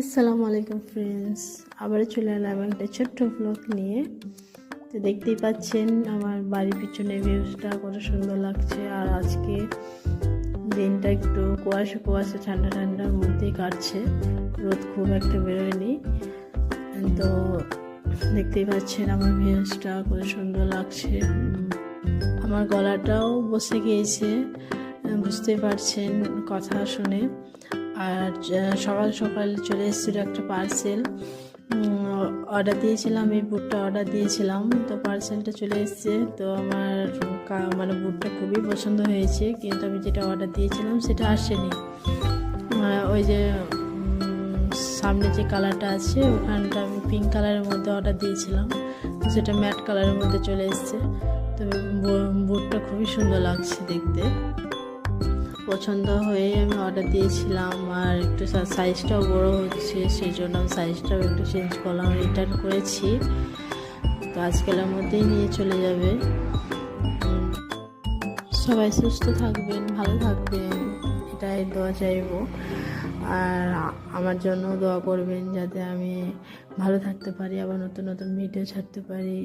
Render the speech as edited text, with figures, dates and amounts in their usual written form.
আসসালামু আলাইকুম ফ্রেন্ডস, আবারও চলে এলাম একটা ছোট্ট ব্লগ নিয়ে। তো দেখতেই পাচ্ছেন আমার বাড়ির পিছনে ভিউজটা কত সুন্দর লাগছে। আর আজকে দিনটা একটু কুয়াশা কুয়াশা ঠান্ডা ঠান্ডার মধ্যেই কাটছে, রোদ খুব একটা বেরোয়নি। তো দেখতেই পাচ্ছেন আমার ভিউজটা কত সুন্দর লাগছে। আমার গলাটাও বসে গিয়েছে, বুঝতেই পারছেন কথা শুনে। আর সকাল সকাল চলে এসেছিলো একটা পার্সেল, অর্ডার দিয়েছিলাম, এই বুটটা অর্ডার দিয়েছিলাম, তো পার্সেলটা চলে এসেছে। তো আমার মানে বুটটা খুবই পছন্দ হয়েছে, কিন্তু আমি যেটা অর্ডার দিয়েছিলাম সেটা আসেনি। ওই যে সামনে যে কালারটা আছে ওখানটা আমি পিঙ্ক কালারের মধ্যে অর্ডার দিয়েছিলাম, সেটা ম্যাট কালারের মধ্যে চলে এসেছে। তবে বুটটা খুবই সুন্দর লাগছে দেখতে, পছন্দ হয়ে আমি অর্ডার দিয়েছিলাম। আর একটু সাইজটাও বড় হচ্ছে, সেই জন্য আমি সাইজটাও একটু চেঞ্জ করলাম, রিটার্ন করেছি। তো আজকালের মধ্যেই নিয়ে চলে যাবে। সবাই সুস্থ থাকবেন, ভালো থাকবেন, এটাই দোয়া চাইব। আর আমার জন্য দোয়া করবেন যাতে আমি ভালো থাকতে পারি, আবার নতুন নতুন ভিডিও ছাড়তে পারি।